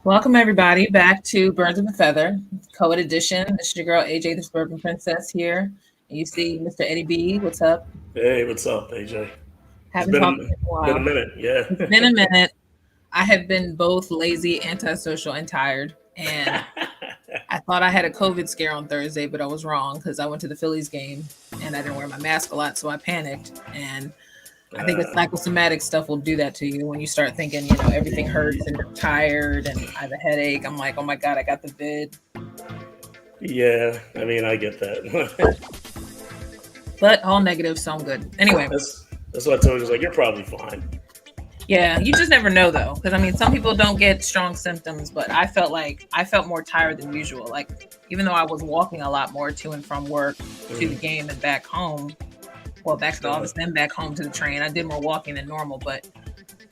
Welcome everybody back to Birds of a Feather, CoEd edition. This is your girl AJ, the Suburban Princess here. And you see Mr. Eddie B. What's up? Hey, what's up, AJ? It's Haven't talked been to you in a been a while. minute, yeah. It's been a minute. I have been both lazy, antisocial, and tired. And I thought I had a COVID scare on Thursday, but I was wrong because I went to the Phillies game and I didn't wear my mask a lot, so I panicked. And I think the uh, psychosomatic stuff will do that to you when you start thinking, everything hurts and you're tired and I have a headache. I'm like, oh my God, I got the vid. yeah, I mean, I get that. But all negative, so I'm good. Anyway, that's what I told you. It's like you're probably fine. yeah, you just never know though, because I mean, some people don't get strong symptoms, but I felt more tired than usual. Like even though I was walking a lot more to and from work, to the game and back home, well, back to the office, then back home to the train. I did more walking than normal, but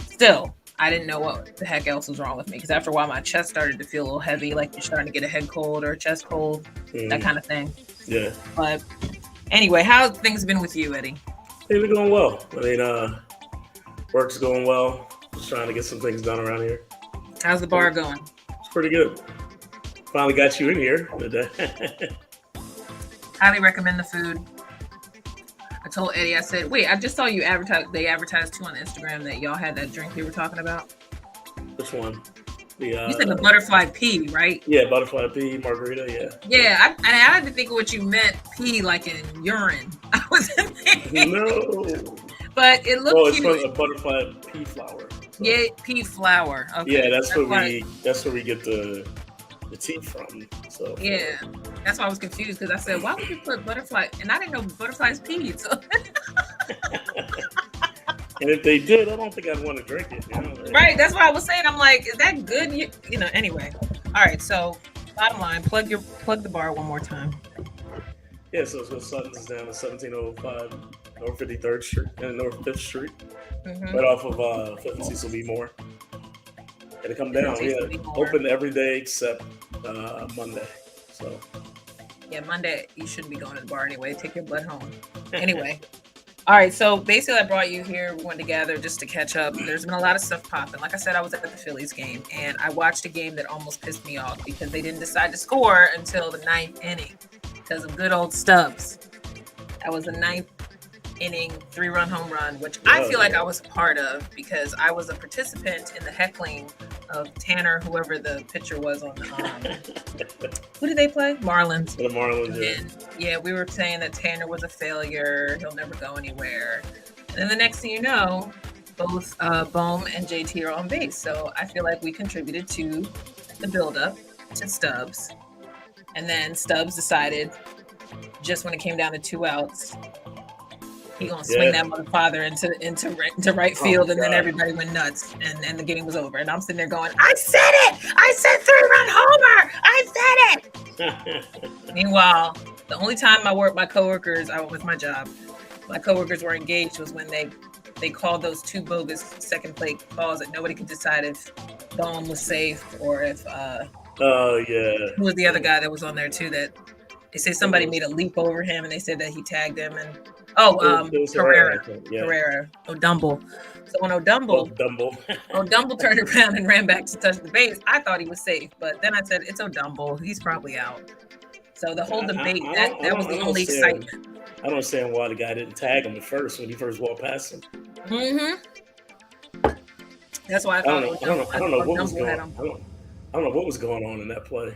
still, I didn't know what the heck else was wrong with me. Because after a while, my chest started to feel a little heavy, like you're starting to get a head cold or a chest cold, that kind of thing. Yeah. But anyway, how have things been with you, Eddie? They've been going well. I mean, work's going well. Just trying to get some things done around here. How's the bar going? It's pretty good. Finally got you in here today. Highly recommend the food. I told Eddie, I said, wait, I just saw you they advertised too on Instagram that y'all had that drink you were talking about. Which one? You said the butterfly pea, right? Yeah, butterfly pea margarita, yeah. Yeah, I had to think of what you meant, pea like in urine. I was thinking. No. But it looked it's cute. from a butterfly pea flower. So. Yeah, pea flour. Okay. Yeah, that's where we get the tea from. So yeah, that's why I was confused because I said, why would you put butterfly? And I didn't know butterflies peed. So. And if they did, I don't think I'd want to drink it. Right, that's what I was saying. I'm like, is that good? Anyway. All right, so bottom line, plug the bar one more time. Yeah, so it's with Sutton's down at 1705 North 53rd Street and North 5th Street, right off of 5th and Cecil B Moore. And to come down, open every day except Monday. So yeah, Monday you shouldn't be going to the bar anyway. Take your butt home. Anyway. All right, so basically I brought you here. We went together just to catch up. There's been a lot of stuff popping. Like I said, I was at the Phillies game, and I watched a game that almost pissed me off because they didn't decide to score until the 9th inning because of good old Stubbs. That was the 9th inning 3-run home run, which I feel like I was a part of because I was a participant in the heckling of Tanner, whoever the pitcher was on who did they play? Marlins. The Marlins, and, yeah, we were saying that Tanner was a failure. He'll never go anywhere. And then the next thing you know, both Bohm and JT are on base. So I feel like we contributed to the buildup to Stubbs. And then Stubbs decided, just when it came down to 2 outs, he gonna swing that motherfucker into right field, and then everybody went nuts, and the game was over. And I'm sitting there going, I said it! I said 3-run homer! I said it! Meanwhile, the only time my coworkers, I with my job, my coworkers were engaged was when they called those 2 bogus second plate calls that nobody could decide if Bohm was safe or if who was the other guy that was on there too that they say somebody made a leap over him and they said that he tagged him and Herrera. O'Dumble. So when O'Dumble turned around and ran back to touch the base, I thought he was safe. But then I said, it's O'Dumble. He's probably out. So the whole debate, that was the only excitement. I don't understand why the guy didn't tag him at first when he first walked past him. Mm-hmm. That's why I thought I don't know what was going on. I don't know what was going on in that play.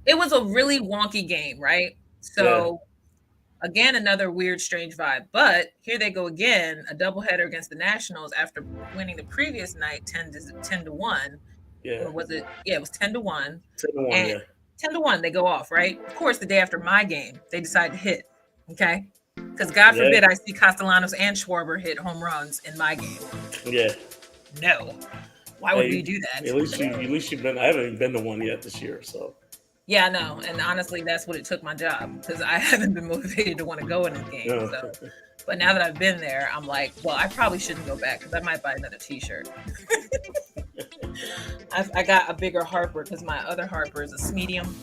It was a really wonky game, right? So... Yeah. Again, another weird, strange vibe. But here they go again, a doubleheader against the Nationals after winning the previous night 10-1. Yeah. Or was it? Yeah, it was 10-1. 10-1, and 10-1, they go off, right? Of course, the day after my game, they decide to hit. Okay? Because God forbid I see Castellanos and Schwarber hit home runs in my game. Yeah. No. Why would we do that? At least you've been. I haven't even been to one yet this year, so. Yeah, no, and honestly, that's what it took my job because I haven't been motivated to want to go in the game. No. So, but now that I've been there, I'm like, well, I probably shouldn't go back because I might buy another T-shirt. I got a bigger Harper because my other Harper is a medium,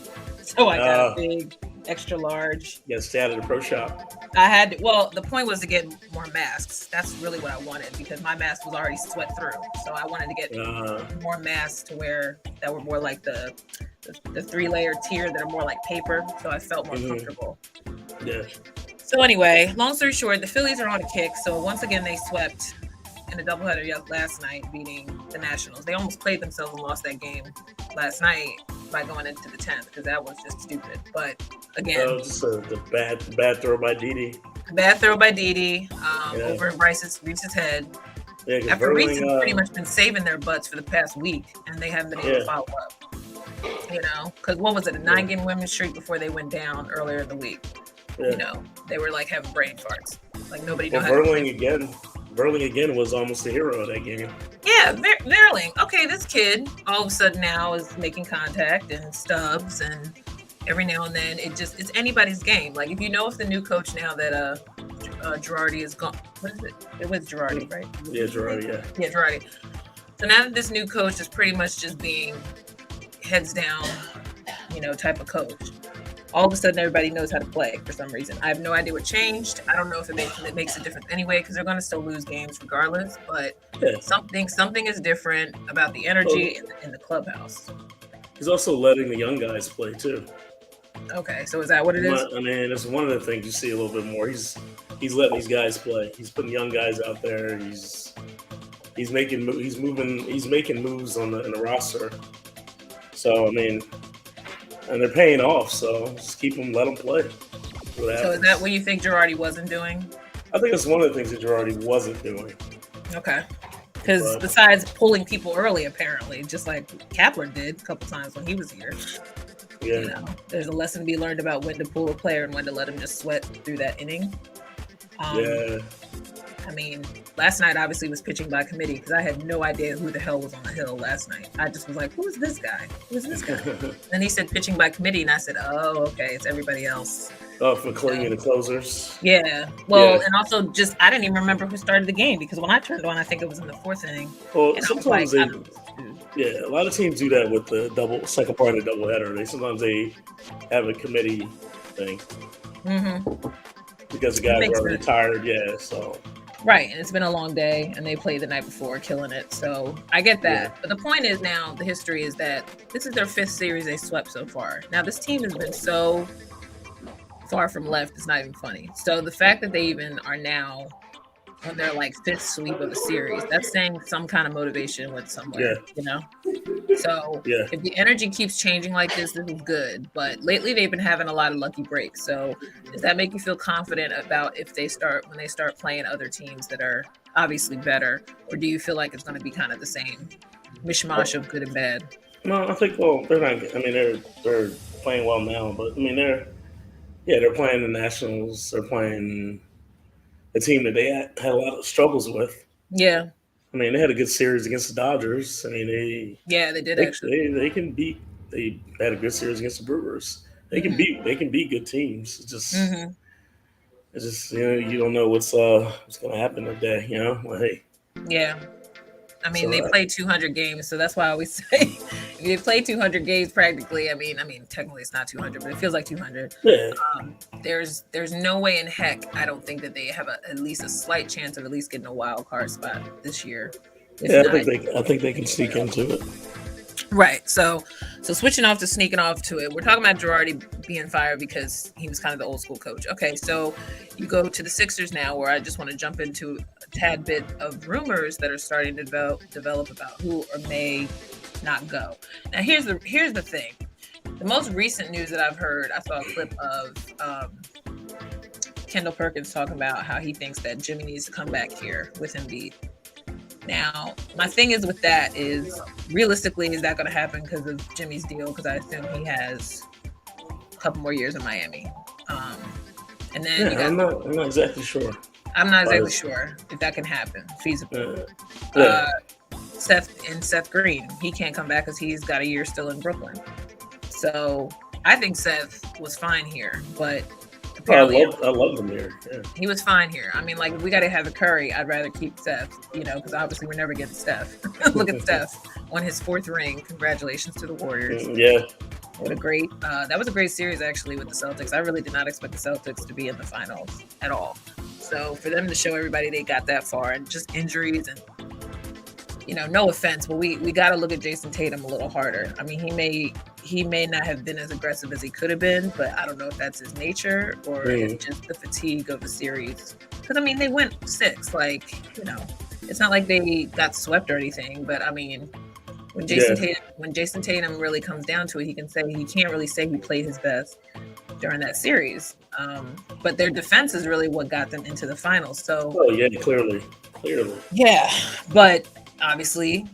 so I got a big extra large. Yeah, stay out of the pro shop. The point was to get more masks. That's really what I wanted because my mask was already sweat through. So I wanted to get more masks to wear that were more like the 3-layer tier that are more like paper. So I felt more comfortable. Yeah. So anyway, long story short, the Phillies are on a kick. So once again, they swept in a doubleheader last night, beating the Nationals. They almost played themselves and lost that game last night by going into the 10th because that was just stupid. But again, just the bad throw by Didi. Bad throw by Didi over Reese's head. Yeah, after Reese has pretty much been saving their butts for the past week, and they haven't been able to follow up. You know, because what was it, a 9-game winning streak before they went down earlier in the week? Yeah. You know, they were like having brain farts. Like nobody knows. Verling again was almost the hero of that game. Yeah, Verling. Okay, this kid all of a sudden now is making contact and stubs, and every now and then it's anybody's game. Like if the new coach now that Girardi is gone. What is it? It was Girardi, right? Yeah, Girardi. Yeah. Yeah, Girardi. So now that this new coach is pretty much just being heads down, type of coach. All of a sudden, everybody knows how to play for some reason. I have no idea what changed. I don't know if it makes a difference anyway, because they're going to still lose games regardless. But something is different about the energy in the clubhouse. He's also letting the young guys play too. Okay, so is that what it is? I mean, it's one of the things you see a little bit more. He's letting these guys play. He's putting young guys out there. He's making moves in the roster. So I mean. And they're paying off, so just let them play. So is that what you think Girardi wasn't doing? I think it's one of the things that Girardi wasn't doing. Okay. Because besides pulling people early, apparently, just like Kapler did a couple times when he was here. Yeah. There's a lesson to be learned about when to pull a player and when to let him just sweat through that inning. I mean, last night obviously was pitching by committee because I had no idea who the hell was on the hill last night. I just was like, who is this guy? Then he said pitching by committee, and I said, oh, okay, it's everybody else. Oh, for cleaning the closers. Yeah. Well, and also just I didn't even remember who started the game because when I turned on, I think it was in the 4th inning. Well, sometimes a lot of teams do that with the second part of the doubleheader. Sometimes they have a committee thing. Mm-hmm. Because the guys are already tired. Yeah. So. Right, and it's been a long day, and they played the night before, killing it. So I get that. Yeah. But the point is now, the history is that this is their 5th series they swept so far. Now, this team has been so far from left, it's not even funny. So the fact that they even are now on their 5th sweep of the series, that's saying some kind of motivation went somewhere, So if the energy keeps changing like this is good. But lately they've been having a lot of lucky breaks. So does that make you feel confident about when they start playing other teams that are obviously better? Or do you feel like it's going to be kind of the same mishmash of good and bad? No, I think, they're not. I mean, they're playing well now. But, I mean, they're playing the Nationals. They're playing a team that they had a lot of struggles with. Yeah. I mean, they had a good series against the Dodgers. I mean, they did actually. They can beat. They had a good series against the Brewers. They can beat. They can beat good teams. It's just you don't know what's going to happen today. Yeah. I mean, they play 200 games, so that's why I always say if they play 200 games practically. I mean, technically it's not 200, but it feels like 200. Yeah. There's no way in heck I don't think that they have at least a slight chance of at least getting a wild card spot this year. I think they can sneak into it. Right. So switching off to sneaking off to it, we're talking about Girardi being fired because he was kind of the old school coach. Okay, so you go to the Sixers now, where I just want to jump into a tad bit of rumors that are starting to develop about who or may not go. Now, here's the thing. The most recent news that I've heard, I saw a clip of Kendall Perkins talking about how he thinks that Jimmy needs to come back here with Embiid. Now, my thing is with that is, realistically, is that going to happen because of Jimmy's deal? Because I assume he has a couple more years in Miami. And then I'm not exactly sure. I'm not exactly sure if that can happen feasibly. Seth Green, he can't come back because he's got a year still in Brooklyn. So I think Seth was fine here, but apparently I love him here. Yeah. He was fine here. I mean, if we got to have a Curry, I'd rather keep Seth, because obviously we're never getting Steph. Look at Steph, won his 4th ring. Congratulations to the Warriors. Yeah. What a great that was a great series actually with the Celtics. I really did not expect the Celtics to be in the finals at all. So for them to show everybody they got that far, and just injuries and no offense, but we got to look at Jason Tatum a little harder. I mean, he may not have been as aggressive as he could have been, but I don't know if that's his nature or it's just the fatigue of the series. Because I mean, they went 6. Like, it's not like they got swept or anything. But I mean, when Jason Tatum really comes down to it, he can't really say he played his best during that series. But their defense is really what got them into the finals. So, clearly. Yeah, but obviously,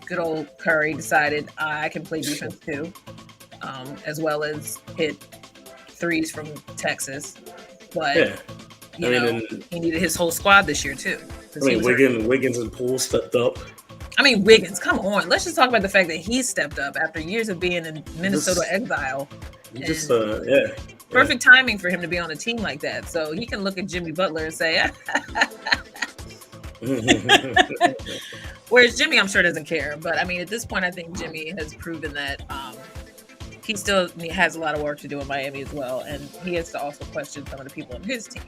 good old Curry decided I can play defense too, as well as hit threes from Texas. But he needed his whole squad this year too. I mean, Wiggins and Poole stepped up. I mean, Wiggins, come on. Let's just talk about the fact that he stepped up after years of being in Minnesota exile. Perfect timing for him to be on a team like that. So he can look at Jimmy Butler and say, whereas Jimmy, I'm sure, doesn't care. But I mean, at this point, I think Jimmy has proven that he still has a lot of work to do in Miami as well. And he has to also question some of the people on his team.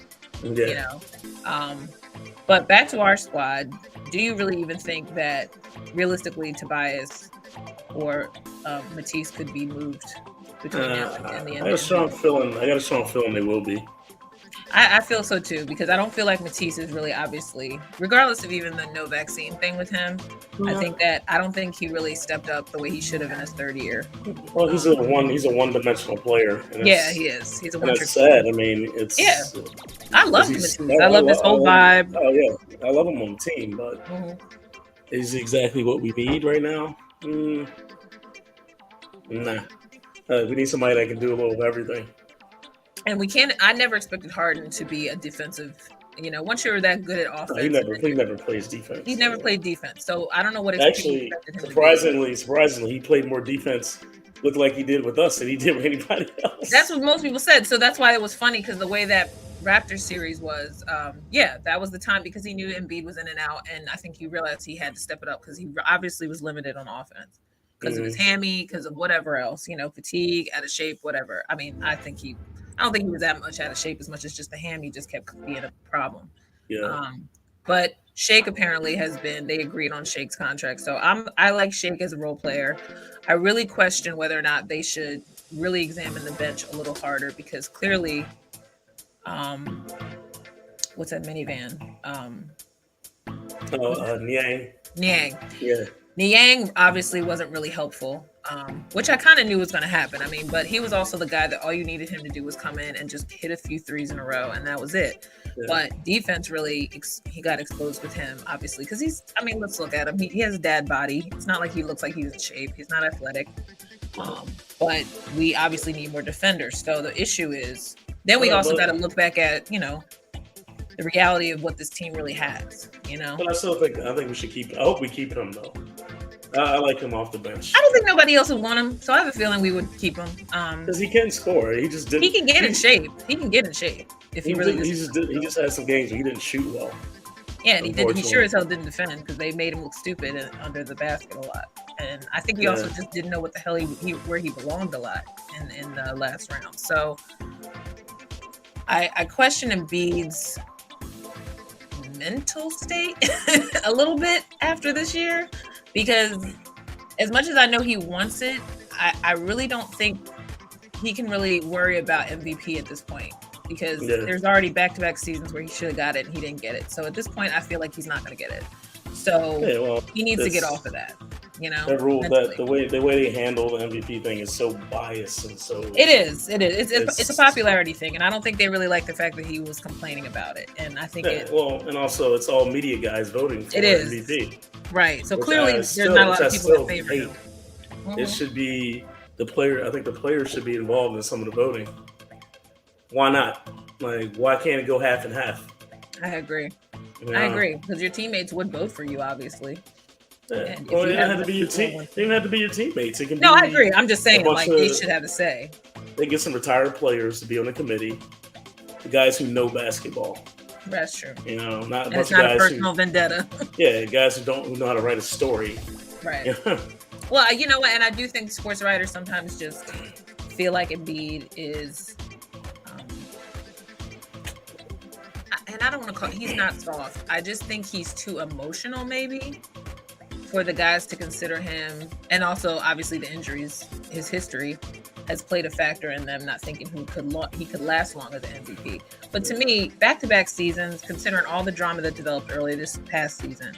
But back to our squad, do you really even think that realistically Tobias or Matisse could be moved between now and the end? I got a strong feeling they will be. I feel so too, because I don't feel like Matisse is really, obviously, regardless of even the no vaccine thing with him, I don't think he really stepped up the way he should have in his third year. Well, he's a one-dimensional player. He is. He's a one-trick. That's sad. I mean, it's I love Matisse. I love his whole vibe. Oh yeah, I love him on the team, but is he exactly what we need right now? Nah. We need somebody that can do a little of everything. And I never expected Harden to be a defensive, once you're that good at offense. He never plays defense. He never played defense. So I don't know what actually, surprisingly, he played more defense, looked like he did with us than he did with anybody else. That's what most people said. So that's why it was funny, because the way that Raptors series was, that was the time, because he knew Embiid was in and out. And I think he realized he had to step it up because he obviously was limited on offense because of his hammy, because of whatever else, fatigue, out of shape, whatever. I mean, I don't think he was that much out of shape as much as just the hammy just kept being a problem. Yeah. But Shake apparently they agreed on Shake's contract. So I like Shake as a role player. I really question whether or not they should really examine the bench a little harder, because clearly, what's that minivan? Niang. Yeah. Niang obviously wasn't really helpful, which I kind of knew was going to happen. I mean, but he was also the guy that all you needed him to do was come in and just hit a few threes in a row, and that was it. Yeah. But defense really, he got exposed with him, obviously, because let's look at him. He has a dad body. It's not like he looks like he's in shape. He's not athletic. But we obviously need more defenders. So the issue is, then we also got to look back at, the reality of what this team really has, But I think we should I hope we keep him, though. I like him off the bench. I don't think nobody else would want him, so I have a feeling we would keep him. Because he can score. He just didn't. He can get in shape. if he really he just had some games where he didn't shoot well. Yeah, and he sure as hell didn't defend, because they made him look stupid under the basket a lot. And I think he also just didn't know what the hell where he belonged a lot in the last round. So I question Embiid's mental state a little bit after this year, because as much as I know he wants it, I really don't think he can really worry about MVP at this point, because there's already back-to-back seasons where he should have got it and he didn't get it. So at this point, I feel like he's not going to get it. So he needs to get off of that. That rule, that the way they handle the MVP thing is so biased and so. It is. It's a popularity thing, and I don't think they really like the fact that he was complaining about it. And I think and also it's all media guys voting for MVP. Right. So clearly, there's not a lot of people that favor him. It should be the player. I think the players should be involved in some of the voting. Why not? Like, why can't it go half and half? I agree. I agree, because your teammates would vote for you, obviously. Yeah. Well, it didn't have to be your team. It didn't have to be your teammates. It can I agree. I'm just saying, they should have a say. They get some retired players to be on the committee. The guys who know basketball. That's true. Not a bunch of guys. It's not a personal vendetta. Guys who know how to write a story. Right. Well, you know what? And I do think sports writers sometimes just feel like Embiid is, and I don't want to call, he's not soft. I just think he's too emotional maybe for the guys to consider him. And also, obviously, the injuries, his history has played a factor in them not thinking he could last long as an MVP. But to me, back-to-back seasons, considering all the drama that developed earlier this past season,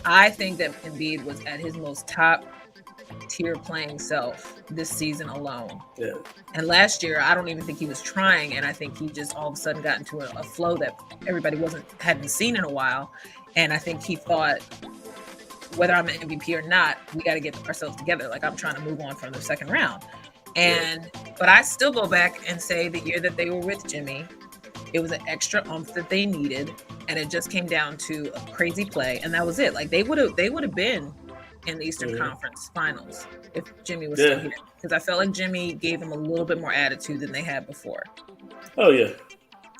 I think that Embiid was at his most top-tier playing self this season alone. Yeah. And last year, I don't even think he was trying, and I think he just all of a sudden got into a flow that everybody hadn't seen in a while. And I think he thought, whether I'm an MVP or not, we got to get ourselves together. Like, I'm trying to move on from the second round. But I still go back and say the year that they were with Jimmy, it was an extra oomph that they needed, and it just came down to a crazy play, and that was it. Like, they would have been in the Eastern Conference Finals if Jimmy was still here, because I felt like Jimmy gave them a little bit more attitude than they had before. Oh yeah.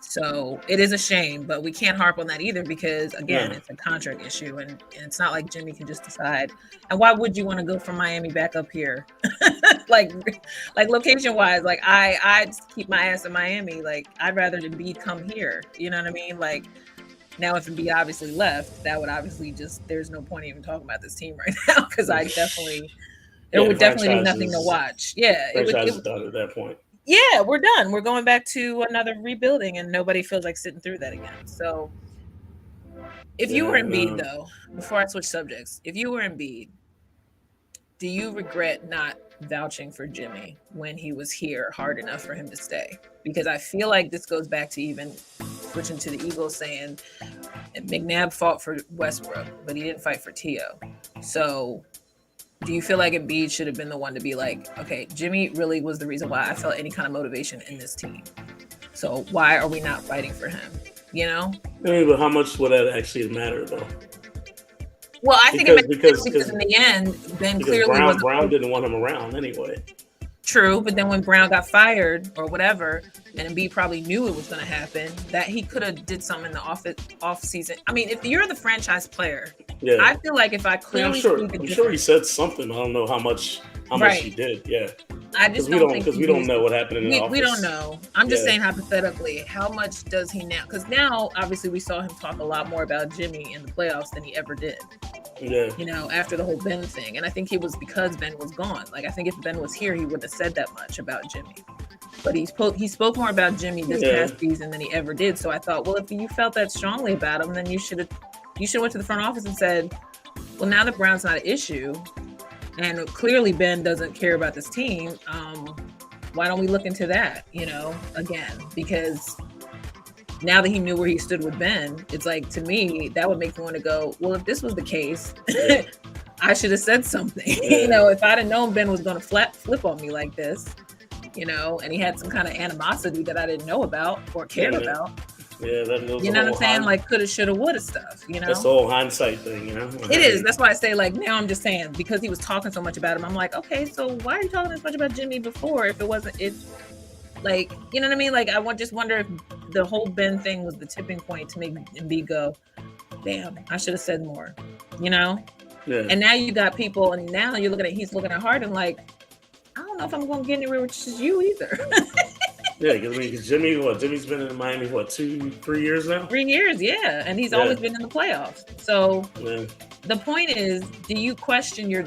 So it is a shame, but we can't harp on that either because, again, it's a contract issue, and it's not like Jimmy can just decide. And why would you want to go from Miami back up here? like location-wise, like I keep my ass in Miami. Like, I'd rather Embiid come here. You know what I mean? Like, now if Embiid obviously left, that would obviously just, there's no point even talking about this team right now because there would definitely be nothing to watch. Yeah, it would done at that point. Yeah, we're done. We're going back to another rebuilding, and nobody feels like sitting through that again. So, if you were Embiid, though, before I switch subjects, if you were Embiid, do you regret not vouching for Jimmy when he was here hard enough for him to stay? Because I feel like this goes back to even switching to the Eagles saying McNabb fought for Westbrook, but he didn't fight for T.O. So, do you feel like Embiid should have been the one to be like, okay, Jimmy really was the reason why I felt any kind of motivation in this team. So why are we not fighting for him? You know? I mean, but how much would that actually matter, though? Well, I think because in the end, Ben clearly Brown didn't want him around anyway. True, but then when Brown got fired or whatever, and Embiid probably knew it was going to happen, that he could have did something in the off season. I mean, if you're the franchise player, I feel like if I clearly I'm sure he said something. I don't know how much he did. Yeah, I just because we don't know what happened in the office. We don't know. I'm just saying hypothetically, how much does he now? Because now, obviously, we saw him talk a lot more about Jimmy in the playoffs than he ever did. Yeah. You know, after the whole Ben thing. And I think it was because Ben was gone. Like, I think if Ben was here, he wouldn't have said that much about Jimmy. But he spoke more about Jimmy this past season than he ever did. So I thought, well, if you felt that strongly about him, then you should have went to the front office and said, well, now that Brown's not an issue, and clearly Ben doesn't care about this team, why don't we look into that, you know, again? Because now that he knew where he stood with Ben, it's like, to me, that would make me want to go, well, if this was the case, I should have said something. You know, if I'd have known Ben was going to flip on me like this, you know, and he had some kind of animosity that I didn't know about or cared about. Yeah, you know what I'm saying? Like, coulda, shoulda, woulda stuff, you know? That's the whole hindsight thing, you know? It is. That's why I say, like, now I'm just saying, because he was talking so much about him, I'm like, okay, so why are you talking as much about Jimmy before if it wasn't it? Like, you know what I mean? Like, I just wonder if the whole Ben thing was the tipping point to make Embiid go, damn, I should have said more, you know? Yeah. And now you got people, and now he's looking at Harden like, I don't know if I'm going to get anywhere with you either. Yeah, because Jimmy's been in Miami, 2-3 years now? 3 years, yeah. And he's always been in the playoffs. So the point is, do you question your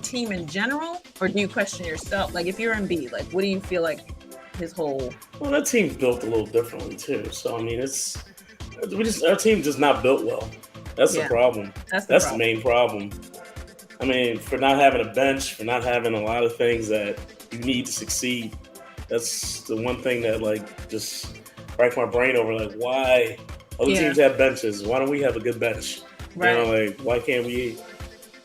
team in general, or do you question yourself? Like, if you're Embiid, like, what do you feel like his whole... Well, that team's built a little differently, too. So, I mean, our team's just not built well. That's the problem. That's the main problem. I mean, for not having a bench, for not having a lot of things that you need to succeed, that's the one thing that, like, just racks my brain over. Like, why other teams have benches? Why don't we have a good bench? Right. You know, like, why can't we?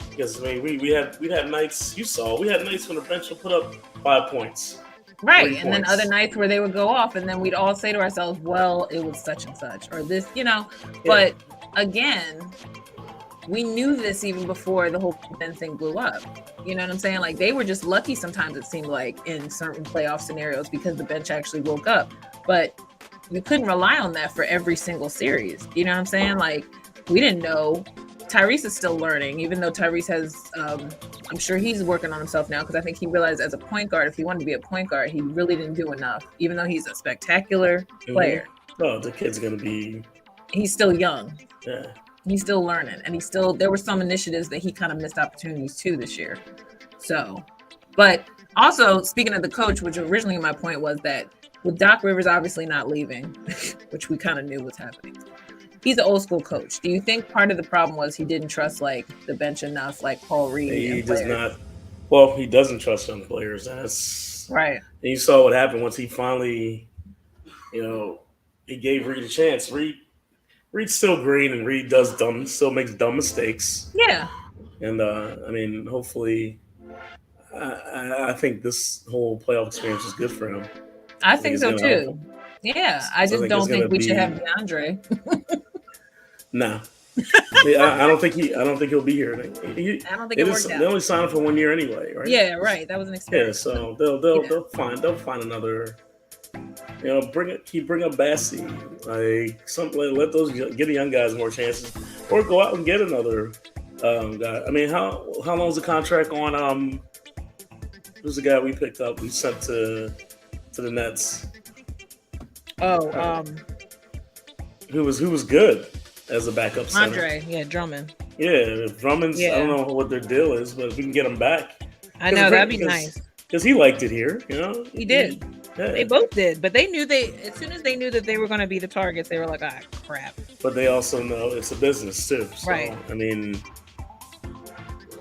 Because, I mean, we'd have nights, we had nights when the bench would put up 5 points. Right. And then other nights where they would go off, and then we'd all say to ourselves, well, it was such and such, or this, you know. But again, we knew this even before the whole Ben thing blew up. You know what I'm saying? Like, they were just lucky sometimes, it seemed like, in certain playoff scenarios because the bench actually woke up. But you couldn't rely on that for every single series. You know what I'm saying? Like, we didn't know Tyrese is still learning, even though Tyrese has, I'm sure he's working on himself now, because I think he realized as a point guard, if he wanted to be a point guard, he really didn't do enough, even though he's a spectacular player. Oh, the kid's going to be... He's still young. Yeah. He's still learning, and there were some initiatives that he kind of missed opportunities too this year. So, but also, speaking of the coach, which originally my point was that with Doc Rivers obviously not leaving, which we kind of knew was happening, he's an old school coach. Do you think part of the problem was he didn't trust like the bench enough, like Paul Reed? He does not. Well, he doesn't trust young players. That's right. And you saw what happened once he finally, he gave Reed a chance. Reed's still green, and Reed still makes dumb mistakes. Yeah. And hopefully, I think this whole playoff experience is good for him. I think so too. Yeah, I just don't think we should have DeAndre. No. I don't think he'll be here. I don't think it worked out. They only signed him for 1 year anyway, right? Yeah, right. That was an experience. Yeah, so they'll find another. Keep bring up Bassey, let those get the young guys more chances, or go out and get another guy. I mean, how long is the contract on? Who's the guy we picked up? We sent to the Nets. Who was good as a backup center? Drummond. Yeah, Drummond's. Yeah. I don't know what their deal is, but if we can get him back, I know that'd be nice. Because he liked it here, He did. Yeah. They both did, but they knew as soon as they knew that they were going to be the targets, they were like, ah, crap. But they also know it's a business too. So, right. I mean,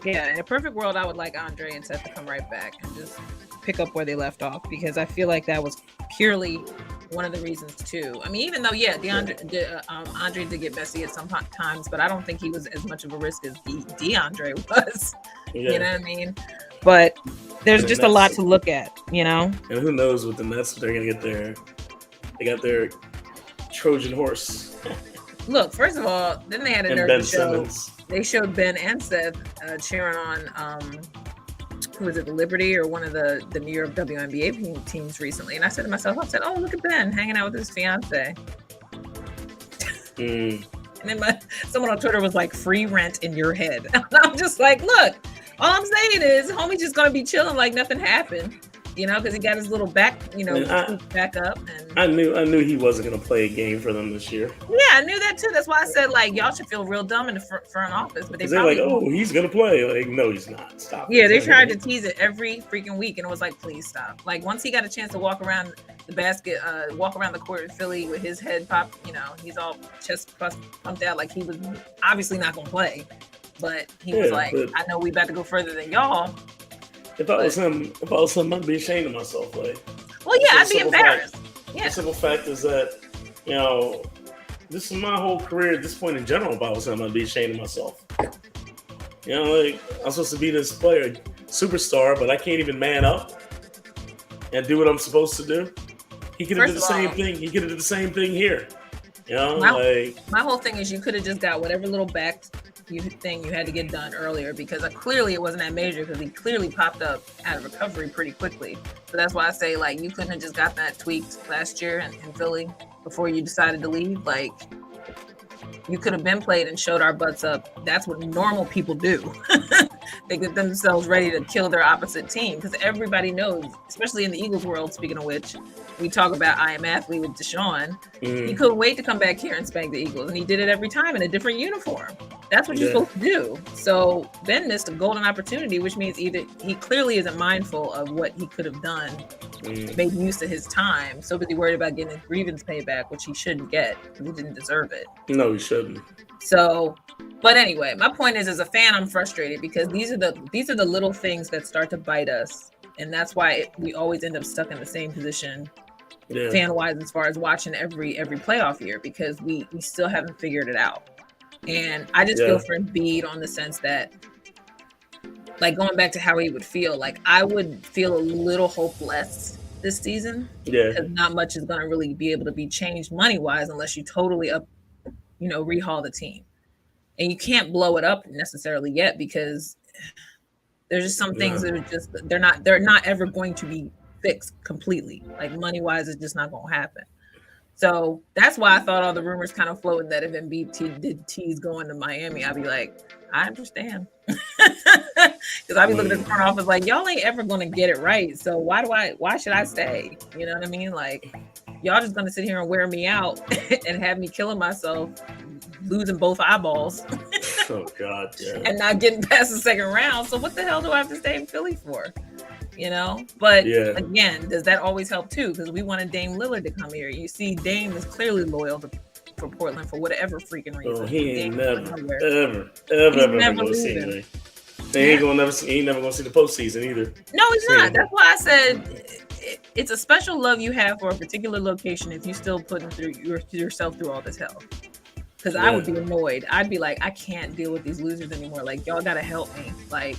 yeah, in a perfect world, I would like Andre and Seth to come right back and just pick up where they left off, because I feel like that was purely one of the reasons too. I mean, even though, Andre did get messy at some times, but I don't think he was as much of a risk as DeAndre was. Yeah. You know what I mean? But there's just a lot to look at, And who knows with the Nets, they're going to get they got their Trojan horse. Look, first of all, then they had a nerve Ben to show. Simmons. They showed Ben and Seth cheering on, who was it, the Liberty or one of the New York WNBA teams recently. And I said to myself, oh, look at Ben hanging out with his fiance. And then someone on Twitter was like, free rent in your head. And I'm just like, look. All I'm saying is, homie's just gonna be chilling like nothing happened, because he got his little back, back up. And I knew he wasn't gonna play a game for them this year. Yeah, I knew that too. That's why I said y'all should feel real dumb in the front office. But they're like, oh, he's gonna play. Like, no, he's not. Stop. Yeah, they tried to tease it every freaking week, and it was like, please stop. Like once he got a chance to walk around the basket, walk around the court in Philly with his head popped, he's all chest pumped out, like he was obviously not gonna play. But he was like, I know we about to go further than y'all. If I was him, I'd be ashamed of myself. Like, well, yeah, I'd be embarrassed. The simple fact is that, this is my whole career at this point in general. If I was him, I'd be ashamed of myself. I'm supposed to be this player, superstar, but I can't even man up and do what I'm supposed to do. He could have did the same thing. He could have did the same thing here. My whole thing is you could have just got whatever little back thing you had to get done earlier, because clearly it wasn't that major, because he clearly popped up out of recovery pretty quickly. So that's why I say you couldn't have just got that tweaked last year in Philly before you decided to leave. You could have been played and showed our butts up. That's what normal people do. They get themselves ready to kill their opposite team, because everybody knows, especially in the Eagles world, speaking of which, we talk about I Am Athlete with Deshaun. He couldn't wait to come back here and spank the Eagles, and he did it every time in a different uniform. That's what you're supposed to do. So Ben missed a golden opportunity, which means either he clearly isn't mindful of what he could have done, made use of his time, so busy worried about getting his grievance payback, which he shouldn't get because he didn't deserve it. No, he shouldn't. So, but anyway, my point is, as a fan, I'm frustrated because these are the little things that start to bite us, and that's why we always end up stuck in the same position, fan-wise, as far as watching every playoff year, because we still haven't figured it out. And I just feel for Embiid on the sense that, going back to how he would feel, I would feel a little hopeless this season, because not much is going to really be able to be changed money-wise unless you totally rehaul the team. And you can't blow it up necessarily yet, because there's just some things that are just, they're not ever going to be fixed completely. Money-wise, it's just not going to happen. So that's why I thought all the rumors kind of floated that if Embiid did tease going to Miami, I'd be like, I understand. Because I'd be looking at the front office like, y'all ain't ever going to get it right. So why should I stay? You know what I mean? Like, y'all just going to sit here and wear me out and have me killing myself, losing both eyeballs. Oh, God, yeah. And not getting past the second round. So what the hell do I have to stay in Philly for? You know, but again, does that always help too? Because we wanted Dame Lillard to come here. You see, Dame is clearly loyal for Portland for whatever freaking reason. Oh, he ain't never gonna see anything. He ain't never gonna see the postseason either. No, he's not. That's why I said it's a special love you have for a particular location if you still putting through yourself through all this hell. Because I would be annoyed. I'd be like, I can't deal with these losers anymore. Like, y'all gotta help me. Like.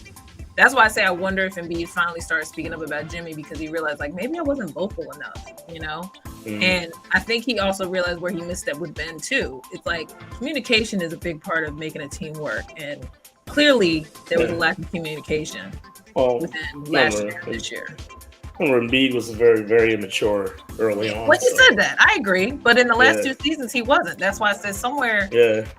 That's why I say I wonder if Embiid finally started speaking up about Jimmy because he realized, like, maybe I wasn't vocal enough, you know? And I think he also realized where he misstepped with Ben, too. It's like communication is a big part of making a team work. And clearly there was a lack of communication within last year and this year. Embiid was very, very immature early on. Well, he said that. I agree. But in the last 2 seasons, he wasn't. That's why I said somewhere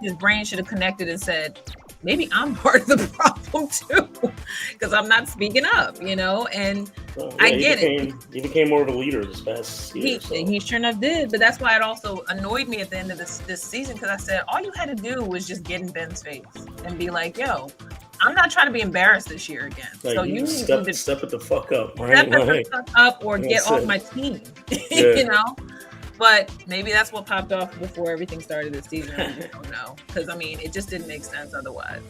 his brain should have connected and said, maybe I'm part of the problem too, because I'm not speaking up, you know. And I get it. He became more of a leader this past year. He sure enough did, but that's why it also annoyed me at the end of this season because I said all you had to do was just get in Ben's face and be like, "Yo, I'm not trying to be embarrassed this year again." Like, so you need to step it the fuck up, right? Step it the fuck up, or get off my team, you know. But maybe that's what popped off before everything started this season. I just don't know. Because, I mean, it just didn't make sense otherwise.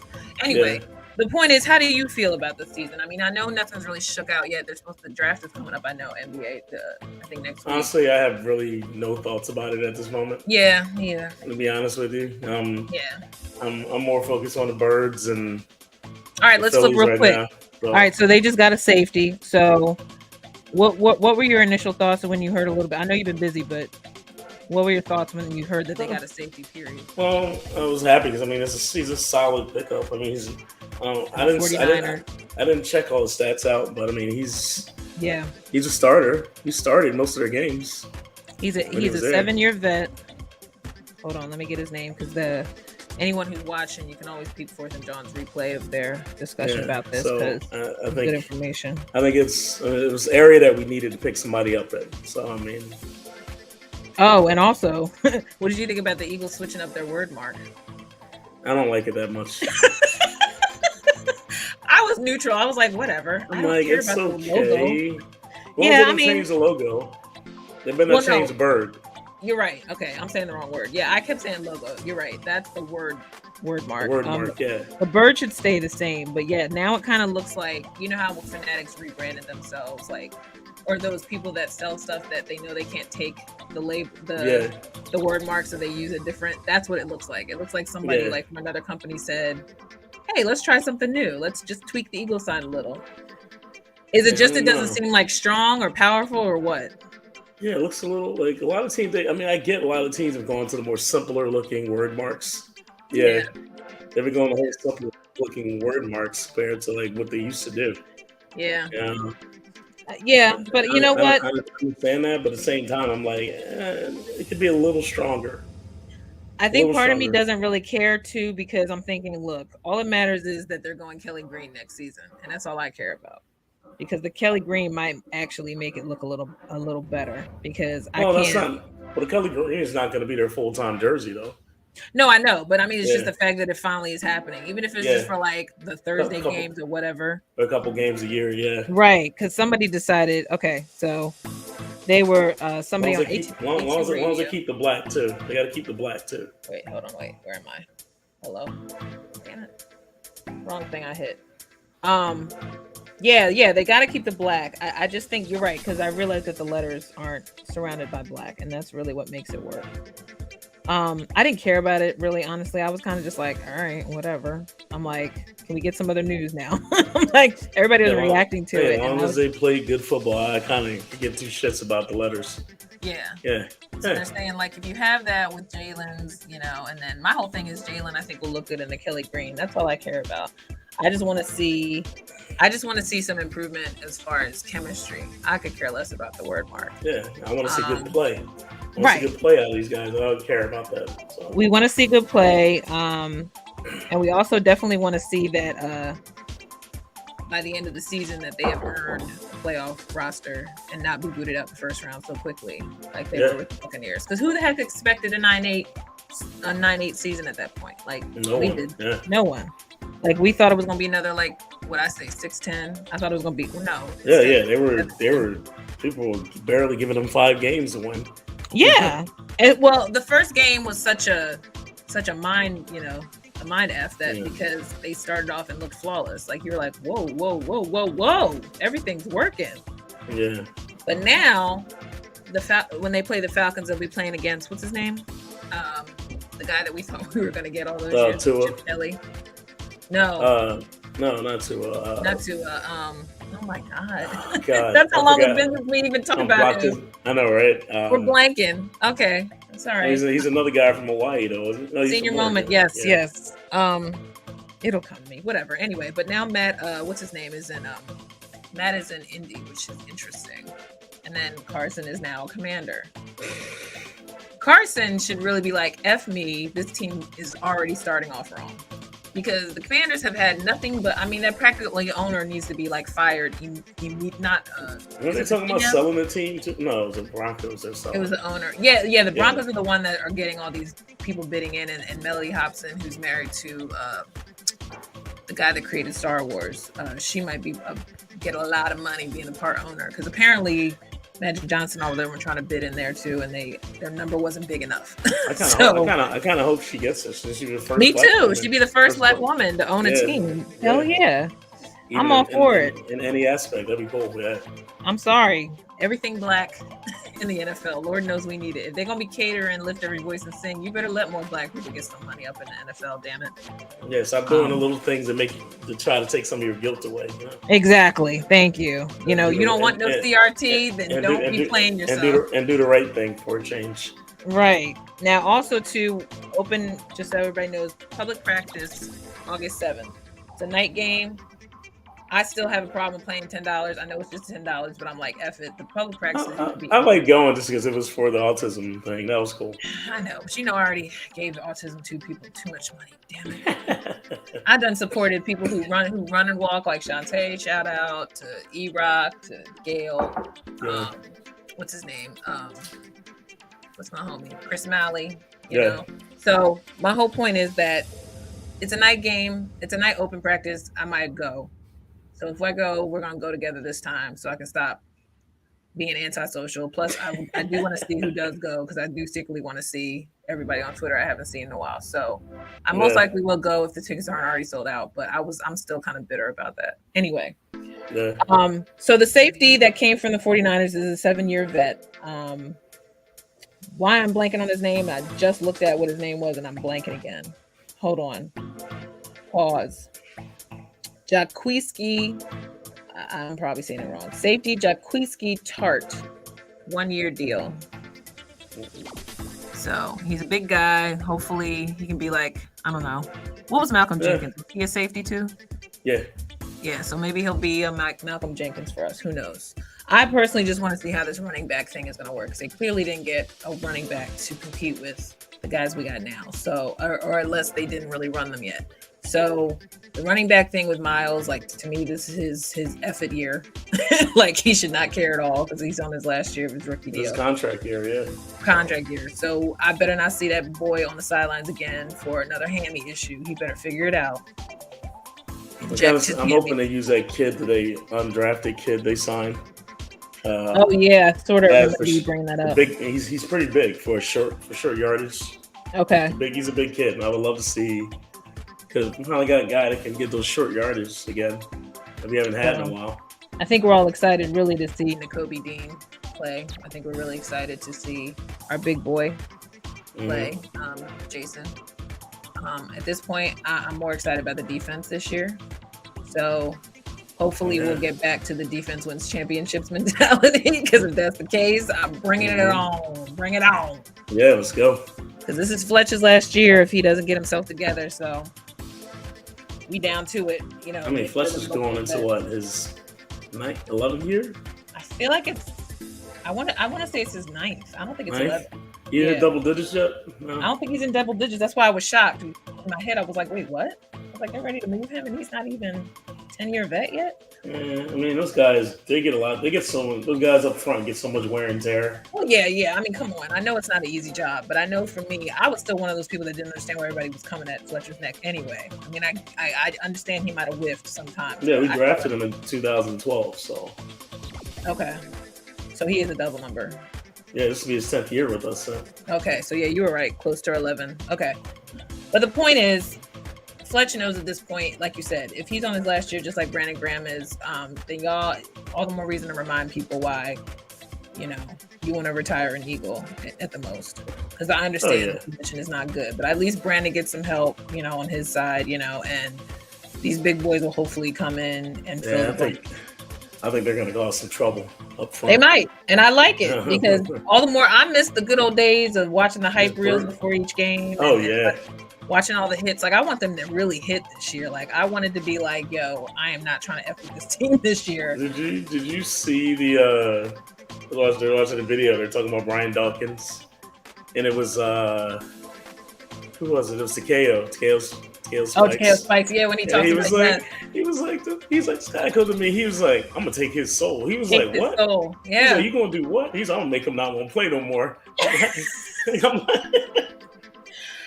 Anyway, the point is, how do you feel about the season? I mean, I know nothing's really shook out yet. The draft is coming up, I know, NBA, I think next week. Honestly, I have really no thoughts about it at this moment. Yeah. To be honest with you. I'm more focused on the Birds and all right, let's look real quick. Now, so. All right, so they just got a safety. So what were your initial thoughts when you heard a little bit? I know you've been busy, but what were your thoughts when you heard that they got a safety period? Well, I was happy because I mean he's a solid pickup. I mean I didn't check all the stats out, but I mean he's a starter. He started most of their games. He's a 7-year vet. Hold on, let me get his name because anyone who's watching, you can always peep Fourth and John's replay of their discussion about this because I think good information. I think it was an area that we needed to pick somebody up in. So I mean. Oh, and also, what did you think about the Eagles switching up their word mark? I don't like it that much. I was neutral. I was like, whatever. I'm like, it's okay. Well, I mean, change the logo. They better change the bird. You're right. Okay, I'm saying the wrong word. Yeah, I kept saying logo. You're right. That's the word mark. Word mark, yeah. The bird should stay the same, but yeah, now it kind of looks like, you know how Fanatics rebranded themselves, like, or those people that sell stuff that they know they can't take the label, the word mark, so they use a different. That's what it looks like. It looks like somebody like from another company said, "Hey, let's try something new. Let's just tweak the Eagle sign a little." Is it just it doesn't seem like strong or powerful or what? Yeah, it looks a little like a lot of teams. I get a lot of teams have gone to the more simpler looking word marks. Yeah. They've been going the whole simpler looking word marks compared to like what they used to do. Yeah. Yeah, but you know what? I understand that, but at the same time, I'm like, it could be a little stronger. I think part of me doesn't really care too because I'm thinking, look, all that matters is that they're going Kelly Green next season, and that's all I care about. Because the Kelly Green might actually make it look a little better. Because the Kelly Green is not going to be their full-time jersey though. No, I know, but I mean, it's just the fact that it finally is happening, even if it's just for like the Thursday games or whatever. A couple games a year, right? Because somebody decided, okay, so they were somebody on 18. As long as they keep the black too, they got to keep the black too. Wait, hold on, where am I? Hello, damn it, wrong thing I hit. Yeah, they got to keep the black. I just think you're right because I realized that the letters aren't surrounded by black, and that's really what makes it work. I didn't care about it really, honestly. I was kind of just like, all right, whatever. I'm like, can we get some other news now? I'm like, everybody was reacting to it. As long as they play good football, I kind of get two shits about the letters. Yeah. So they're saying, like, if you have that with Jalen's, you know, and then my whole thing is Jalen, I think, will look good in the Kelly Green. That's all I care about. I just want to see some improvement as far as chemistry. I could care less about the word mark. Yeah, I want to see good play. I want to see good play out of these guys. I don't care about that. So. We want to see good play. And we also definitely want to see that by the end of the season that they have earned a playoff roster and not be booted out the first round so quickly like they were with the Buccaneers. Because who the heck expected a 9-8 season at that point? Like no we one. did. Yeah. No one. Like we thought it was gonna be another 6-10. I thought it was gonna be no. Yeah. They were people were barely giving them 5 games to win. Yeah. Well, the first game was such a mind, a mind F that because they started off and looked flawless. Like you're like, whoa, everything's working. Yeah. But now when they play the Falcons, they'll be playing against what's his name? The guy that we thought we were gonna get all those years. Tua. Chip Kelly. No. No, not Tua. Not Tua. Oh my God. God. That's how long it's been since we even talked about it. I know, right? We're blanking. Okay. That's all right. He's another guy from Hawaii, though, isn't he? No, Senior moment. Yes. It'll come to me. Whatever. Anyway, but now Matt, what's his name, is in Matt is in Indy, which is interesting. And then Carson is now commander. Carson should really be like, F me, this team is already starting off wrong. Because the Commanders have had nothing but, their practical owner needs to be fired. You need not. Were they talking about selling the team too? No, it was the Broncos they're selling. It was the owner. Yeah. The Broncos are the one that are getting all these people bidding in, and Melody Hobson, who's married to the guy that created Star Wars. She might be get a lot of money being a part owner because apparently Magic Johnson, all of them were trying to bid in there too, and their number wasn't big enough. I kind of hope she gets it. She'd be the first. Me too. She'd be the first black woman to own a team. Hell yeah. I'm all for it. In any aspect, that'd be cool. Yeah. I'm sorry. Everything black in the NFL. Lord knows we need it. If they're gonna be catering, lift every voice and sing, you better let more black people get some money up in the NFL. Damn it. Yeah, stop doing the little things that to try to take some of your guilt away. You know? Exactly. Thank you. You don't want no CRT, then don't be playing yourself. And do the right thing for a change. Right. Now, also to open, just so everybody knows, public practice August 7th. It's a night game. I still have a problem playing $10. I know it's just $10, but I'm like, F it. The public practice. I like going just because it was for the autism thing. That was cool. I know, but I already gave the autism 2 people too much money. Damn it. I done supported people who run and walk, like Shantae. Shout out to E-Rock, to Gail. Yeah. What's his name? What's my homie? Chris Malley. You know. So my whole point is that it's a night game. It's a night open practice. I might go. So if I go, we're going to go together this time so I can stop being antisocial. Plus, I do want to see who does go because I do secretly want to see everybody on Twitter I haven't seen in a while. So I most likely will go if the tickets aren't already sold out, but I'm still kind of bitter about that. Anyway. Yeah. So the safety that came from the 49ers is a 7-year vet. Why I'm blanking on his name, I just looked at what his name was and I'm blanking again. Hold on. Pause. Jaquiski, I'm probably saying it wrong. Safety Jaquiski Tart, 1-year deal. So he's a big guy. Hopefully he can be like, I don't know. What was Malcolm Jenkins? Was he a safety too? Yeah. Yeah, so maybe he'll be a Malcolm Jenkins for us. Who knows? I personally just want to see how this running back thing is going to work because they clearly didn't get a running back to compete with the guys we got now. So, or unless they didn't really run them yet. So the running back thing with Miles, to me, this is his effort year. He should not care at all because he's on his last year of his rookie deal. His contract year, yeah. Contract year. So I better not see that boy on the sidelines again for another hammy issue. He better figure it out. I'm hoping they use that undrafted kid they signed. Sort of. You bring that up. He's pretty big for short yardage. Okay. He's a big kid, and I would love to see. Because we finally got a guy that can get those short yardage again that we haven't had in a while. I think we're all excited really to see Nakobe Dean play. I think we're really excited to see our big boy play, Jason. At this point, I'm more excited about the defense this year. So Hopefully, we'll get back to the defense wins championships mentality. Because if that's the case, I'm bringing it on. Bring it on. Yeah, let's go. Because this is Fletcher's last year if he doesn't get himself together. So we down to it. You know. I mean, Fletcher's going into what, his 11th year? I feel like it's. I want to say it's his 9th. I don't think it's 11. You in double digits yet? No. I don't think he's in double digits. That's why I was shocked. In my head, I was like, wait, what? I was like, they're ready to move him, and he's not even 10-year vet yet? Yeah, I mean, those guys, they get a lot. They get so much. Those guys up front get so much wear and tear. Well, yeah. I mean, come on. I know it's not an easy job, but I know for me, I was still one of those people that didn't understand where everybody was coming at Fletcher's neck anyway. I mean, I understand he might have whiffed sometimes. Yeah, we drafted him in 2012, so. Okay. So he is a double number. Yeah, this will be his 10th year with us. So. Okay, so yeah, you were right. Close to 11. Okay. But the point is, Fletcher knows at this point, like you said, if he's on his last year, just like Brandon Graham is, then y'all, all the more reason to remind people why, you want to retire an Eagle at the most. Because I understand the position is not good, but at least Brandon gets some help, on his side, and these big boys will hopefully come in and fill the blank. I think they're going to cause some trouble up front. They might, and I like it because all the more I miss the good old days of watching the hype reels before each game. Watching all the hits. Like, I want them to really hit this year. Like, I wanted to be like, yo, I am not trying to F with this team this year. Did you see they're watching the video, they're talking about Brian Dawkins, and it was who was it? It was Takeo Spikes. Oh, Takeo Spikes. Yeah, when he talked about that. He's like, this guy comes to me. He was like, I'm gonna take his soul. He was like, what? Soul. Yeah. He's like, you gonna do what? He's like, I'm gonna make him not want to play no more.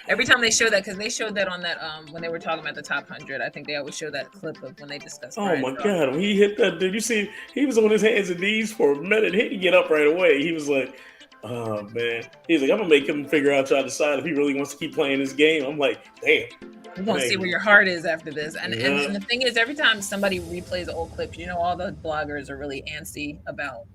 Every time they show that, because they showed that on that when they were talking about the top 100, I think they always show that clip of when they discussed. Oh my God! When he hit that, did you see? He was on his hands and knees for a minute. He didn't get up right away. He was like, "Oh man!" He's like, "I'm gonna make him figure out, try to decide if he really wants to keep playing this game." I'm like, "Damn." We're gonna see where your heart is after this. And the thing is, every time somebody replays an old clip, all the bloggers are really antsy about,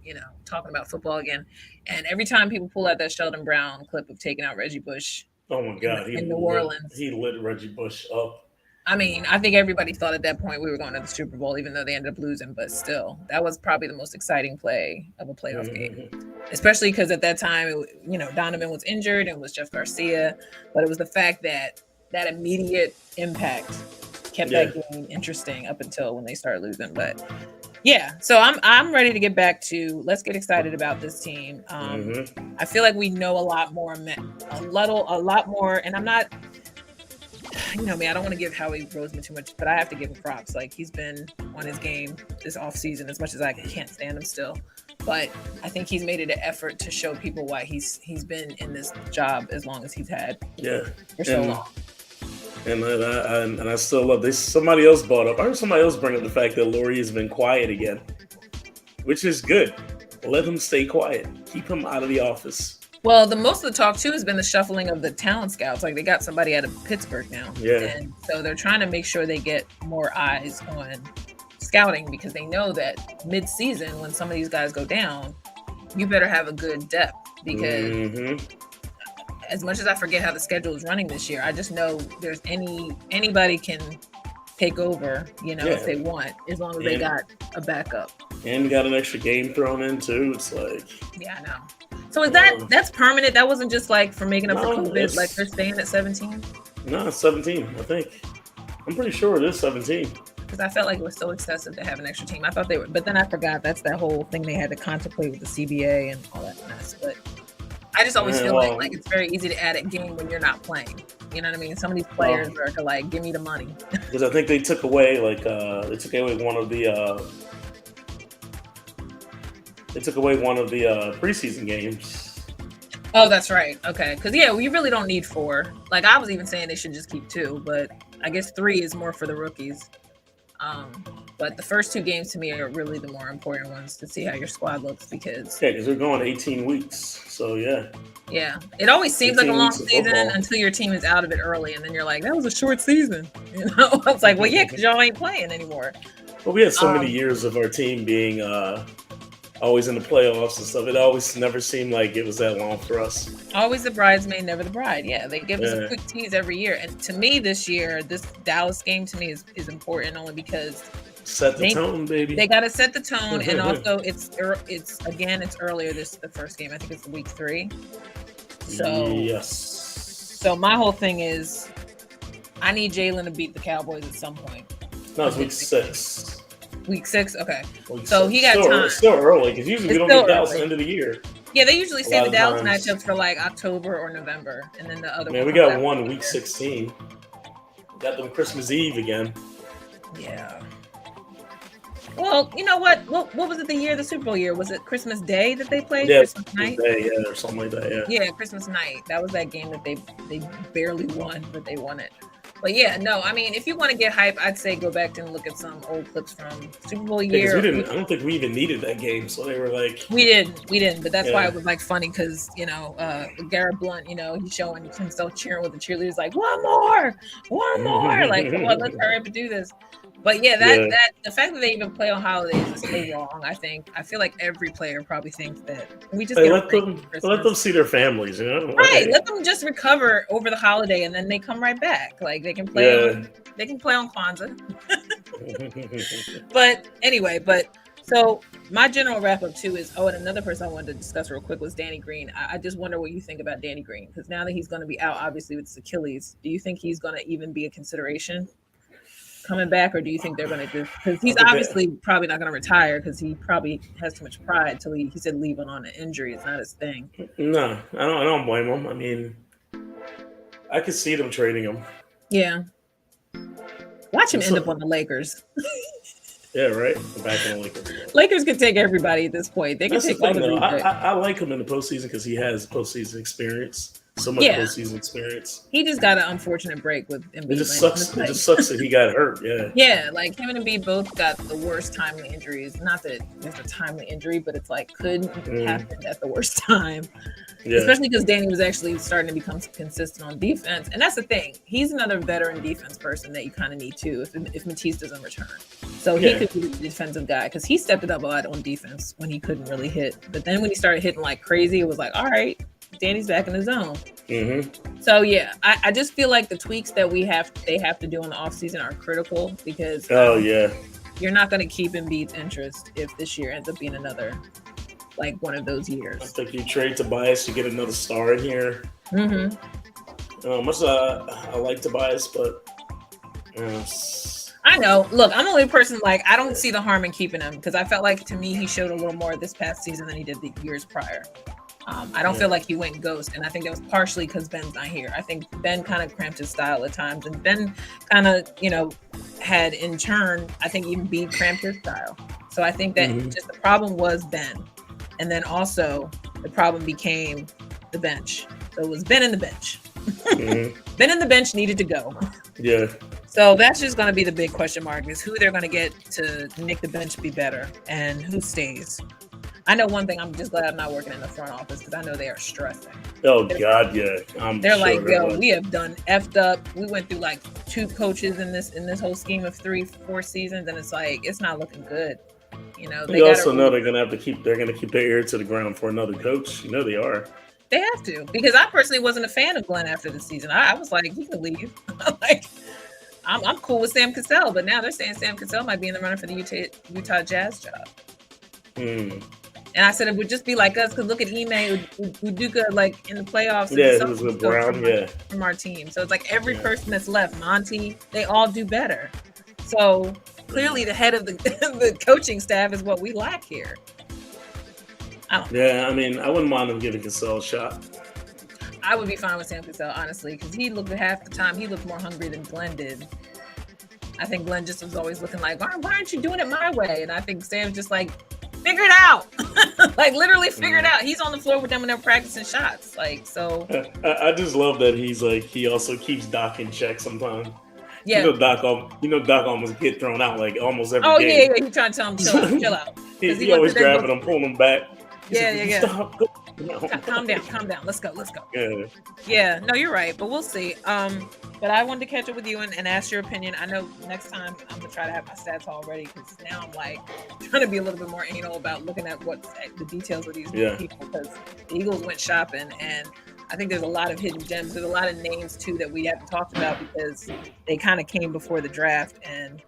talking about football again. And every time people pull out that Sheldon Brown clip of taking out Reggie Bush. Oh my God! In New Orleans, he lit Reggie Bush up. I mean, I think everybody thought at that point we were going to the Super Bowl, even though they ended up losing. But still, that was probably the most exciting play of a playoff game, especially because at that time, Donovan was injured and it was Jeff Garcia. But it was the fact that immediate impact kept that game interesting up until when they started losing. But yeah, so I'm ready to get back to, let's get excited about this team. I feel like we know a lot more, and I'm not, me, I don't want to give Howie Roseman too much, but I have to give him props. Like, he's been on his game this offseason as much as I can't stand him still. But I think he's made it an effort to show people why he's been in this job as long as he's had for so long. And I still love this. Somebody else brought up. I heard somebody else bring up the fact that Laurie has been quiet again, which is good. Let him stay quiet. Keep him out of the office. Well, the most of the talk too has been the shuffling of the talent scouts. Like, they got somebody out of Pittsburgh now, and so they're trying to make sure they get more eyes on scouting, because they know that mid-season, when some of these guys go down, you better have a good depth, because. As much as I forget how the schedule is running this year, I just know there's anybody can take over, if they want, as long as they got a backup. And got an extra game thrown in too. It's like, yeah, I know. So is that's permanent? That wasn't just like for making up for COVID. Like, they're staying at 17? No, it's 17. I think. I'm pretty sure it is 17. Because I felt like it was so excessive to have an extra team. I thought they were, but then I forgot that's that whole thing they had to contemplate with the CBA and all that mess. But I just always feel like it's very easy to add a game when you're not playing. You know what I mean? Some of these players are to, like, give me the money. Because I think they took away one of the preseason games. Oh, that's right. Okay. Because, we really don't need 4. Like, I was even saying they should just keep 2, but I guess 3 is more for the rookies. But the first 2 games to me are really the more important ones to see how your squad looks, because they're going 18 weeks. So yeah, it always seems like a long season until your team is out of it early, and then you're like, that was a short season. It's like, well, yeah, because y'all ain't playing anymore. Well, we had so many years of our team being always in the playoffs and stuff. It always never seemed like it was that long for us. Always the bridesmaid, never the bride. Yeah, they give us a quick tease every year. And to me this year, this Dallas game to me is important, only because Set the tone, baby. They got to set the tone, and also it's earlier. This is the first game. I think it's week 3. So yes. So my whole thing is, I need Jalen to beat the Cowboys at some point. No, it's week 6. Week 6, okay. Week so 6. He got time. It's still early because usually we don't get Dallas at the end of the year. Yeah, they usually say the Dallas matchups for like October or November, and then the other. Man, we got one week 16. Got them Christmas Eve again. Yeah. Well, you know what? What was it the year, the Super Bowl year? Was it Christmas Day that they played? Yeah, Christmas night? Day, yeah, or something like that, yeah. Yeah, Christmas night. That was that game that they barely won, but they won it. But yeah, no, I mean, if you want to get hype, I'd say go back and look at some old clips from Super Bowl year. I don't think we even needed that game, so they were like... We didn't, but that's why it was like funny because, you know, Garrett Blunt, you know, he's showing himself cheering with the cheerleaders like, one more, like, come on, let's hurry up and do this. But yeah, that the fact that they even play on holidays is so wrong. I feel like every player probably thinks that we just let them see their families, you know. Right, let them just recover over the holiday, and then they come right back. Like they can play on Kwanzaa. But anyway, so my general wrap up too is and another person I wanted to discuss real quick was Danny Green. I just wonder what you think about Danny Green, because now that he's going to be out, obviously with his Achilles, do you think he's going to even be a consideration coming back, or do you think they're going to just, because he's obviously probably not going to retire because he probably has too much pride till he said leaving on an injury. It's not his thing. No, I don't blame him. I mean, I could see them trading him. Yeah. Watch him end up on the Lakers. Yeah, right. Back in the Lakers. Lakers can take everybody at this point. They can take all the I like him in the postseason because he has postseason experience. So much postseason experience. He just got an unfortunate break with Embiid. It just sucks that he got hurt. Yeah. Yeah, like him and Embiid both got the worst timely injuries. Not that there's a timely injury, but it's like could happen at the worst time. Yeah. Especially because Danny was actually starting to become consistent on defense, and that's the thing. He's another veteran defense person that you kind of need too if Matisse doesn't return. So he could be the defensive guy because he stepped it up a lot on defense when he couldn't really hit. But then when he started hitting like crazy, it was like, all right, Danny's back in the zone. Mm-hmm. So yeah, I just feel like the tweaks that they have to do in the offseason are critical because you're not going to keep Embiid's interest if this year ends up being another like one of those years. I think you trade Tobias, you get another star in here. Mm-hmm. Much I like Tobias, but I know. Look, I'm the only person like I don't see the harm in keeping him because I felt like to me he showed a little more this past season than he did the years prior. I don't feel like he went ghost, and I think that was partially because Ben's not here. I think Ben kind of cramped his style at times, and Ben kind of, had in turn, I think even Embiid cramped his style. So I think that just the problem was Ben, and then also the problem became the bench. So it was Ben and the bench. Ben and the bench needed to go. Yeah. So that's just going to be the big question mark is who they're going to get to make the bench be better and who stays. I know one thing. I'm just glad I'm not working in the front office because I know they are stressing. Oh God, yeah. They're like, yo, we have done effed up. We went through like 2 coaches in this whole scheme of 3-4 seasons, and it's like it's not looking good. They also know they're gonna keep their ear to the ground for another coach. They are. They have to because I personally wasn't a fan of Glenn after the season. I was like, he can leave. I'm cool with Sam Cassell, but now they're saying Sam Cassell might be in the running for the Utah Jazz job. And I said it would just be like us because look at Ime Udoka like in the playoffs. Yeah, it was with Brown. From our team. So it's like every person that's left, Monty, they all do better. So clearly, the head of the coaching staff is what we lack here. Yeah, I mean, I wouldn't mind them giving Cassell a shot. I would be fine with Sam Cassell, honestly, because he looked half the time he looked more hungry than Glenn did. I think Glenn just was always looking like, why aren't you doing it my way? And I think Sam's just like, figure it out. Like literally figure it out. He's on the floor with them when they're practicing shots. Like, so I just love that he's like he also keeps Doc in check sometimes. Yeah. Doc almost get thrown out like almost every game. Yeah. He's trying to tell him chill out. he always grabbing him, pulling him back. Yeah. Stop. Calm down. Let's go. Yeah. No, you're right, but we'll see. But I wanted to catch up with you and ask your opinion. I know next time I'm gonna try to have my stats all ready because now I'm like trying to be a little bit more anal about looking at what the details of these people because the Eagles went shopping and I think there's a lot of hidden gems. There's a lot of names too that we haven't talked about because they kind of came before the draft and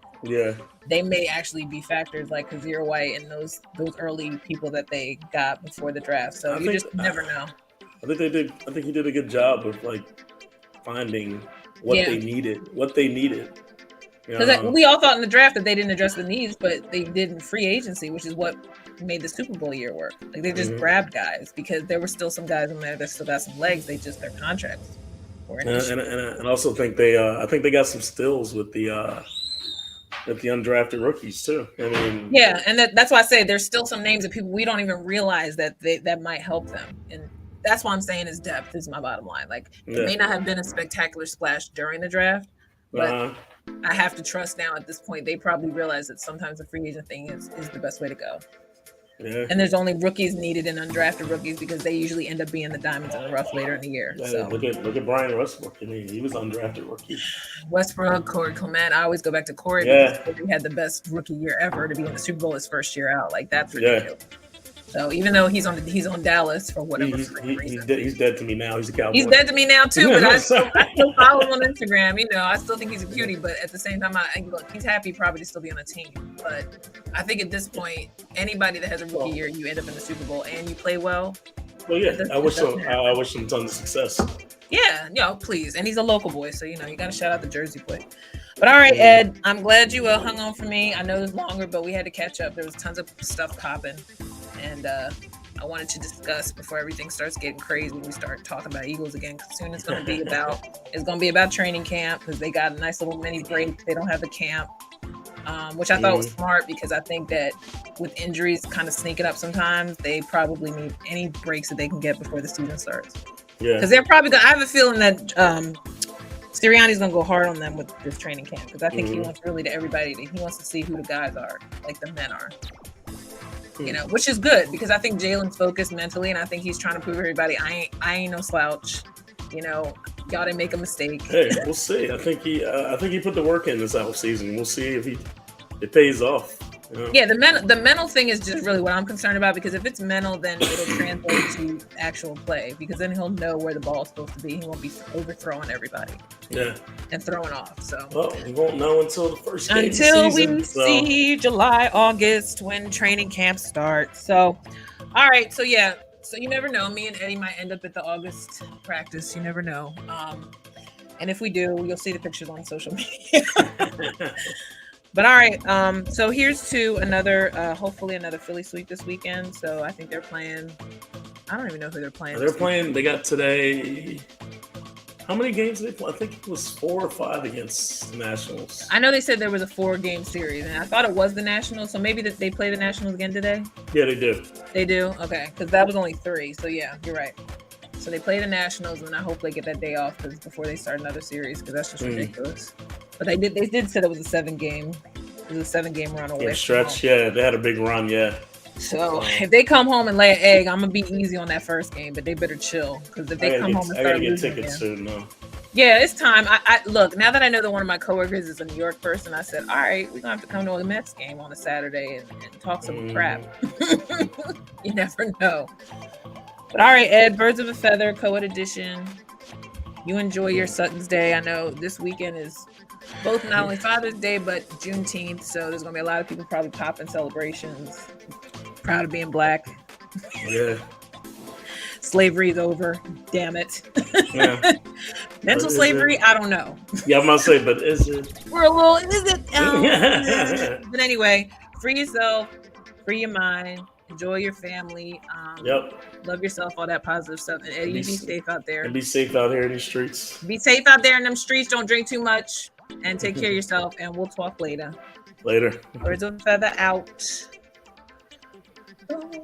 they may actually be factors like Kazir White and those early people that they got before the draft. So you just never know. I think he did a good job of like finding what they needed. Because we all thought in the draft that they didn't address the needs, but they did in free agency, which is what made the Super Bowl year work. Like they just grabbed guys because there were still some guys in there that still got some legs. They just their contracts were an issue. And I also think I think they got some stills with the undrafted rookies too. I mean, yeah, and that's why I say there's still some names of people we don't even realize that that might help them. And that's why I'm saying is depth is my bottom line. Like it may not have been a spectacular splash during the draft, but I have to trust now at this point. They probably realize that sometimes the free agent thing is the best way to go. Yeah. And there's only rookies needed and undrafted rookies because they usually end up being the diamonds in the rough later in the year. Yeah, so look at Brian Westbrook. I mean, he was undrafted rookie. Westbrook, Corey Clement. I always go back to Corey because he had the best rookie year ever to be in the Super Bowl his first year out. Like that's ridiculous. Yeah. So even though he's on Dallas for whatever reason, he's dead to me now. He's a Cowboy. He's dead to me now too. But I still follow him on Instagram. You know, I still think he's a cutie. But at the same time, look, he's happy probably to still be on a team. But I think at this point, anybody that has a rookie year, you end up in the Super Bowl and you play well. Well, yeah, I wish him tons of success. Yeah, please. And he's a local boy, so you got to shout out the Jersey boy. But all right, Ed, I'm glad you hung on for me. I know it was longer, but we had to catch up. There was tons of stuff popping. And I wanted to discuss before everything starts getting crazy. We start talking about Eagles again. Because soon it's going to be about training camp because they got a nice little mini break. They don't have the camp, which I thought was smart because I think that with injuries kind of sneaking up sometimes, they probably need any breaks that they can get before the season starts. Yeah, because they're probably going. I have a feeling that Sirianni's going to go hard on them with this training camp because I think he wants really he wants to see who the guys are, like the men are. Which is good because I think Jalen's focused mentally, and I think he's trying to prove to everybody I ain't no slouch. Y'all didn't make a mistake. Hey, we'll see. I think he put the work in this offseason. We'll see if it pays off. Yeah, the mental thing is just really what I'm concerned about because if it's mental, then it'll translate to actual play because then he'll know where the ball's supposed to be. He won't be overthrowing everybody. Yeah. And throwing off. So we won't know until the first game until of the season, we see July, August when training camp starts. So all right, so yeah. So you never know. Me and Eddie might end up at the August practice. You never know. And if we do, you'll see the pictures on social media. But all right, so here's to hopefully another Philly sweep this weekend. So I think they're playing. I don't even know who they're playing. They're playing. They got today. How many games did they play? I think it was 4 or 5 against the Nationals. I know they said there was a 4-game series, and I thought it was the Nationals. So maybe they play the Nationals again today. Yeah, they do. They do. Okay, because that was only 3. So yeah, you're right. So they play the Nationals, and I hope they get that day off before they start another series because that's just ridiculous. But they did say it was a 7-game. It was a 7-game run away. Stretch. Yeah, they had a big run. Yeah. So if they come home and lay an egg, I'm gonna be easy on that first game. But they better chill because if they come home and start losing, I gotta get tickets soon. No. Yeah, it's time. I look now that I know that one of my coworkers is a New York person. I said, all right, we're gonna have to come to a Mets game on a Saturday and talk some crap. You never know. But all right, Ed, Birds of a Feather, CoEd edition. You enjoy your Sutton's Day. I know this weekend is both not only Father's Day but Juneteenth, so there's gonna be a lot of people probably popping celebrations. Proud of being black. Yeah. Slavery's over. Damn it. Yeah. Mental slavery, I don't know. Yeah, I'm gonna say, but is it? Is it? But anyway, free yourself, free your mind, enjoy your family. Love yourself, all that positive stuff. And Eddie, be safe out there. And be safe out here in the streets. Be safe out there in them streets. Don't drink too much. And take care of yourself. And we'll talk later. Later. Birds of a Feather out.